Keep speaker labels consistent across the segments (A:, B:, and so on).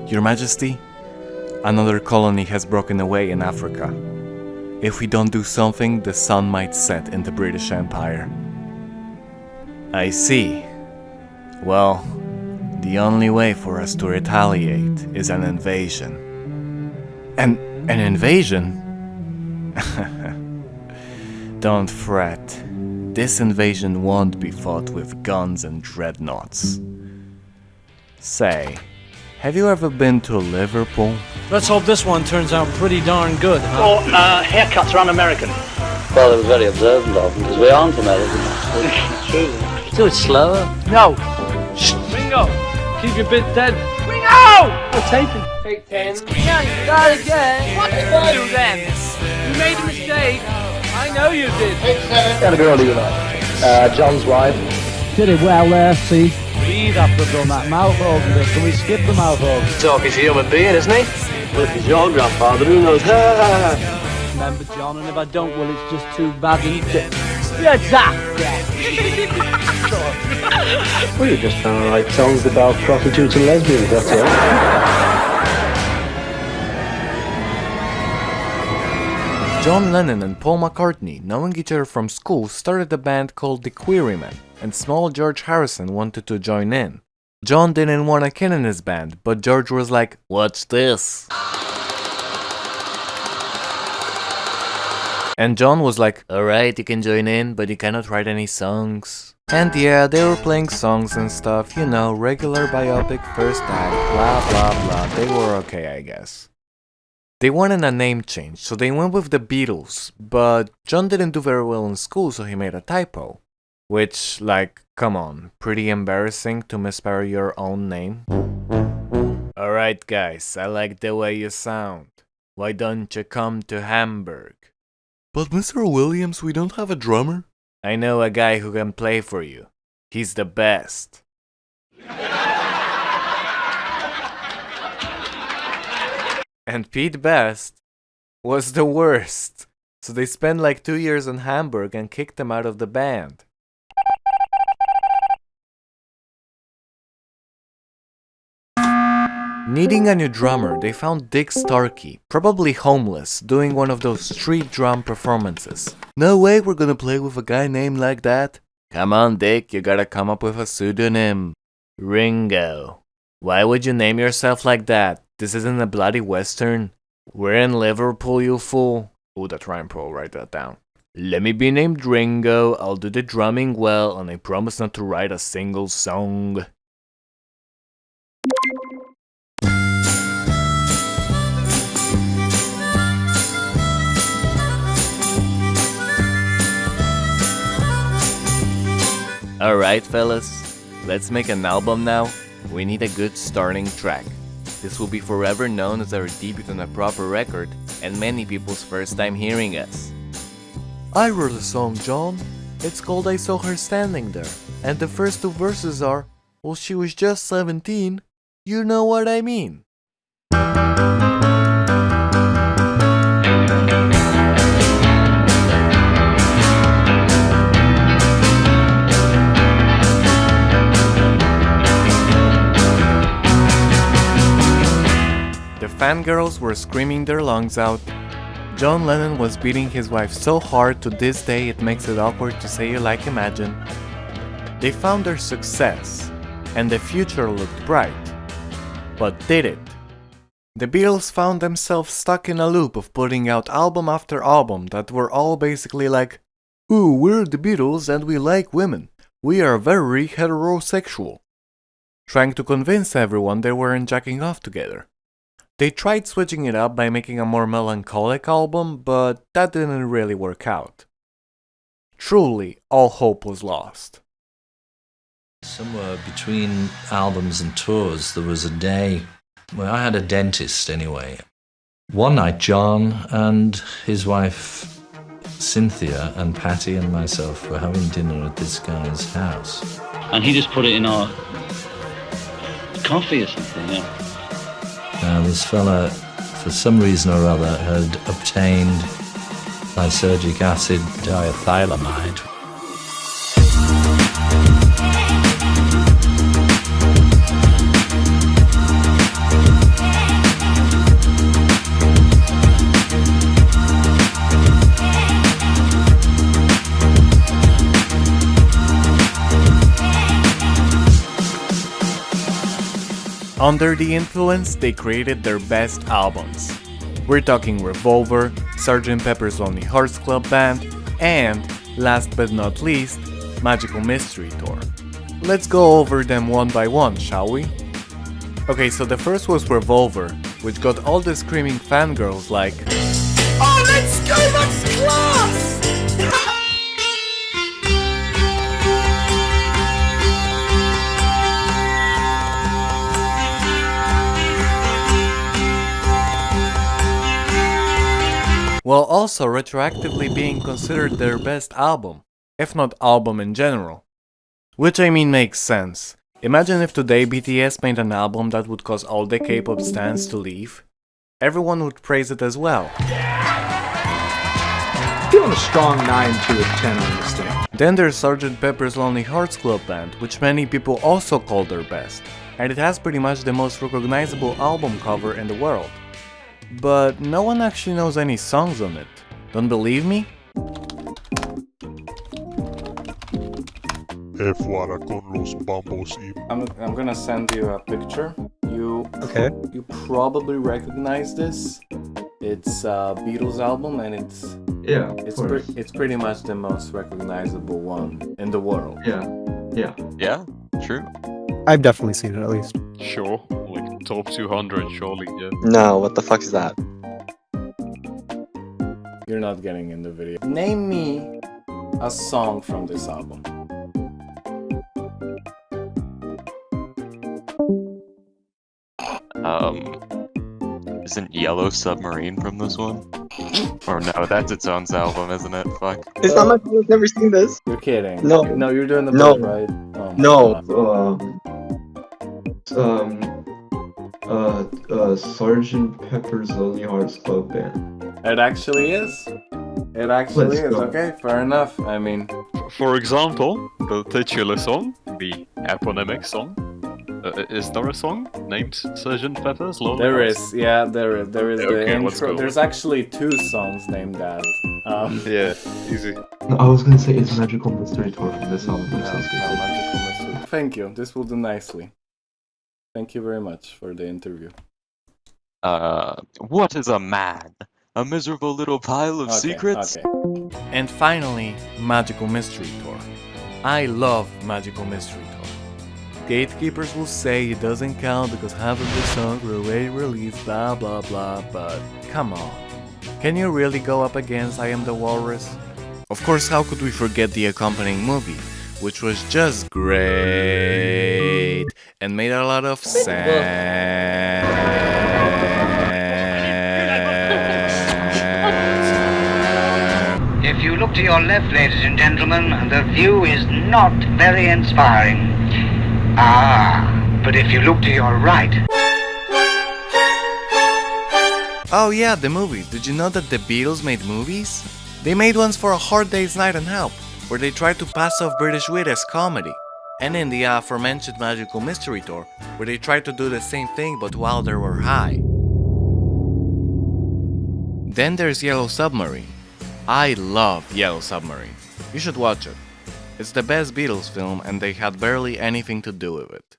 A: Your Majesty, another colony has broken away in Africa. If we don't do something, the sun might set in the British Empire. I see. Well, the only way for us to retaliate is an invasion. An invasion? Don't fret. This invasion won't be fought with guns and dreadnoughts. Say, have you ever been to Liverpool?
B: Let's hope this one turns out pretty darn good, huh?
C: Oh, haircuts are un-American.
D: Well, it was very observant of them, because we aren't American.
C: True.
D: Do it slower.
C: No.
B: Shh, Ringo! Keep your bit dead.
C: Ringo!
B: We're taken.
C: Take 10.
D: Start again.
C: What did I do then?
B: You made a mistake. I know you did.
C: Take 7.
D: Got a girl, do you like? John's wife.
E: Did it well there, see? He'd have to have done that mouth organ bit. Can we skip the mouth organ?
D: Talking to a human being, isn't he? Well, if he's your grandfather, who knows?
E: Remember, John, and if I don't, well, it's just too bad, isn't it? Yeah, that!
D: Well, you're just trying to write songs about prostitutes and lesbians, that's all.
A: John Lennon and Paul McCartney, knowing each other from school, started a band called the Quarrymen, and small George Harrison wanted to join in. John didn't want a kid in his band, but George was like, "What's this?" And John was like, "Alright, you can join in, but you cannot write any songs." And yeah, they were playing songs and stuff, you know, regular biopic first act, blah blah blah, they were okay, I guess. They wanted a name change, so they went with the Beatles, but John didn't do very well in school, so he made a typo. Which, like, come on, pretty embarrassing to misspell your own name. Alright guys, I like the way you sound. Why don't you come to Hamburg? But Mr. Williams, we don't have a drummer. I know a guy who can play for you. He's the best. And Pete Best was the worst. So they spent like 2 years in Hamburg and kicked him out of the band. Needing a new drummer, they found Dick Starkey, probably homeless, doing one of those street drum performances. No way we're gonna play with a guy named like that. Come on, Dick, you gotta come up with a pseudonym. Ringo. Why would you name yourself like that? This isn't a bloody western. We're in Liverpool, you fool. Oh, that rhyme pro, write that down. Let me be named Ringo, I'll do the drumming well, and I promise not to write a single song. Alright fellas, let's make an album now. We need a good starting track. This will be forever known as our debut on a proper record and many people's first time hearing us. I wrote a song, John. It's called I Saw Her Standing There. And the first two verses are, well, she was just 17. You know what I mean. The fangirls were screaming their lungs out. John Lennon was beating his wife so hard to this day it makes it awkward to say it like Imagine. They found their success, and the future looked bright. But did it? The Beatles found themselves stuck in a loop of putting out album after album that were all basically like, "Ooh, we're the Beatles and we like women. We are very heterosexual." Trying to convince everyone they weren't jacking off together. They tried switching it up by making a more melancholic album, but that didn't really work out. Truly, all hope was lost.
F: Somewhere between albums and tours, there was a day where I had a dentist anyway. One night, John and his wife, Cynthia, and Patty and myself were having dinner at this guy's house.
D: And he just put it in our coffee or something, yeah.
F: Now, this fella, for some reason or other, had obtained lysergic acid diethylamide.
A: Under the influence, they created their best albums. We're talking Revolver, Sgt. Pepper's Lonely Hearts Club Band, and, last but not least, Magical Mystery Tour. Let's go over them one by one, shall we? Okay, so the first was Revolver, which got all the screaming fangirls like, "Oh, let's go, that's class!" While also retroactively being considered their best album, if not album in general. Which I mean makes sense. Imagine if today BTS made an album that would cause all the K-pop stans to leave. Everyone would praise it as well.
G: Feeling a strong 9 to a 10 on this thing.
A: Then there's Sgt. Pepper's Lonely Hearts Club Band, which many people also call their best, and it has pretty much the most recognizable album cover in the world. But no one actually knows any songs on it. Don't believe me?
H: Fuera con los bombos y...
A: I'm gonna send you a picture. You probably recognize this. It's a Beatles album, and it's pretty much the most recognizable one in the world.
I: Yeah, true.
J: I've definitely seen it at least.
H: Sure, like top 200 surely, yeah.
I: No, what the fuck is that?
A: You're not getting in the video. Name me a song from this album.
I: Isn't Yellow Submarine from this one? Or no, that's its own album, isn't it? Fuck.
J: It's not my fault. I've never seen this.
A: You're kidding.
J: No.
A: No, you're doing the
J: No.
A: bit, right? Oh my
J: No.
A: God.
D: Sgt. Pepper's Lonely Hearts Club Band.
A: It actually is. It actually
D: Let's
A: is.
D: go.
A: Okay, fair enough. I mean,
H: For example, the titular song, the eponymic song. Is there a song named Sgt. Pepper's Lonely
A: there
H: Hearts?
A: is. Yeah, there is. There is the
H: Okay, let's
A: intro.
H: go.
A: There's actually 2 songs named that.
H: Yeah, easy.
D: No, I was gonna say it's Magical Mystery Tour from this album.
A: No,
D: That sounds good.
A: Magical Mystery. Thank you. This will do nicely. Thank you very much for the interview.
I: What is a man? A miserable little pile of secrets?
A: Okay. And finally, Magical Mystery Tour. I love Magical Mystery Tour. Gatekeepers will say it doesn't count because half of the songs were already released, blah blah blah, but come on. Can you really go up against I Am the Walrus? Of course, how could we forget the accompanying movie, which was just great and made a lot of sense.
K: If you look to your left, ladies and gentlemen, the view is not very inspiring. But if you look to your right...
A: Oh yeah, the movies. Did you know that the Beatles made movies? They made ones for A Hard Day's Night and Help, where they tried to pass off British wit as comedy. And in the aforementioned Magical Mystery Tour, where they tried to do the same thing but while they were high. Then there's Yellow Submarine. I love Yellow Submarine. You should watch it. It's the best Beatles film and they had barely anything to do with it.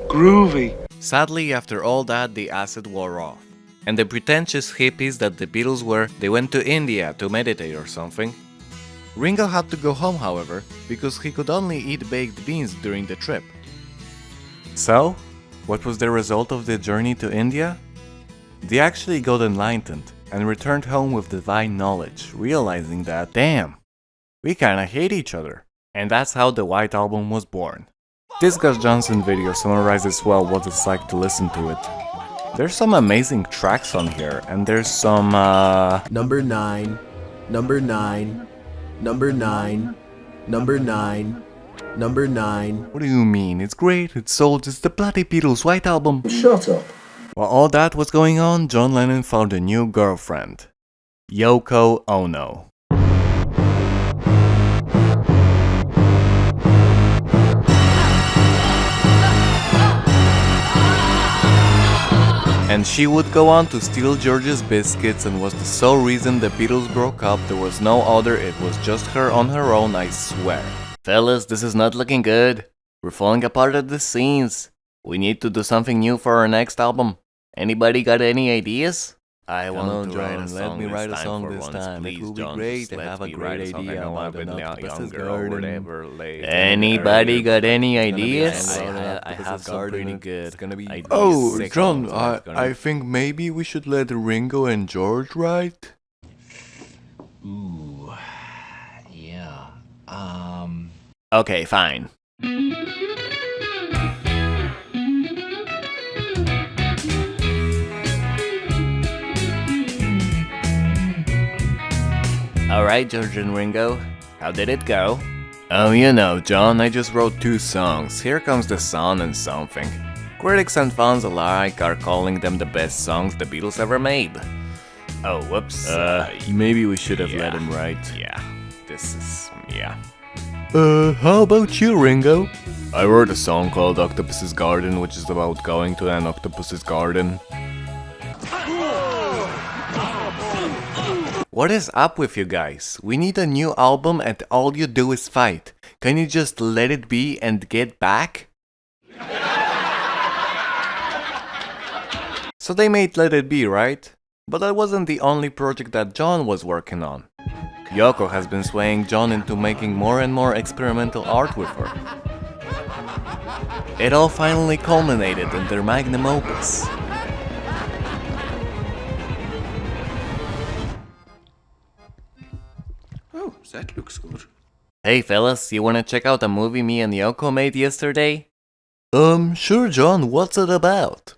B: Groovy.
A: Sadly, after all that, the acid wore off. And the pretentious hippies that the Beatles were, they went to India to meditate or something. Ringo had to go home, however, because he could only eat baked beans during the trip. So, what was the result of the journey to India? They actually got enlightened and returned home with divine knowledge, realizing that, damn, we kinda hate each other. And that's how the White Album was born. This Gus Johnson video summarizes well what it's like to listen to it. There's some amazing tracks on here, and there's some
L: Number 9, number 9, number 9, number 9, number 9.
A: What do you mean? It's great, it's sold, it's the bloody Beatles White Album.
D: Shut up.
A: While all that was going on, John Lennon found a new girlfriend. Yoko Ono. And she would go on to steal George's biscuits and was the sole reason the Beatles broke up. There was no other, it was just her on her own, I swear. Fellas, this is not looking good. We're falling apart at the seams. We need to do something new for our next album. Anybody got any ideas? I want to write a song. Let me write a song this time. It will be great to have a great idea about an octopus's garden. Anybody got any ideas? I have some pretty good. It's gonna be. Oh, John, I think maybe we should let Ringo and George write.
F: Ooh, yeah.
A: Okay, fine. Alright, George and Ringo, how did it go? Oh, you know, John, I just wrote 2 songs. Here Comes the Sun and Something. Critics and fans alike are calling them the best songs the Beatles ever made. Oh, whoops. Maybe we should have let him write. Yeah, how about you, Ringo? I wrote a song called Octopus's Garden, which is about going to an octopus's garden. What is up with you guys? We need a new album and all you do is fight. Can you just let it be and get back? So they made Let It Be, right? But that wasn't the only project that John was working on. Yoko has been swaying John into making more and more experimental art with her. It all finally culminated in their magnum opus.
L: Oh, that looks good.
A: Hey fellas, you wanna check out a movie me and Yoko made yesterday? Sure John, what's it about?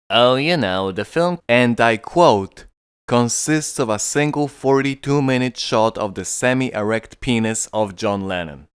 A: Oh, you know, the film, and I quote, consists of a single 42-minute shot of the semi-erect penis of John Lennon.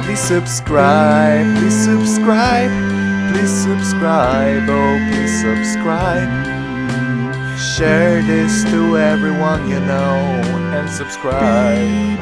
A: Please subscribe, please subscribe, please subscribe, oh please subscribe. Share this to everyone you know and subscribe.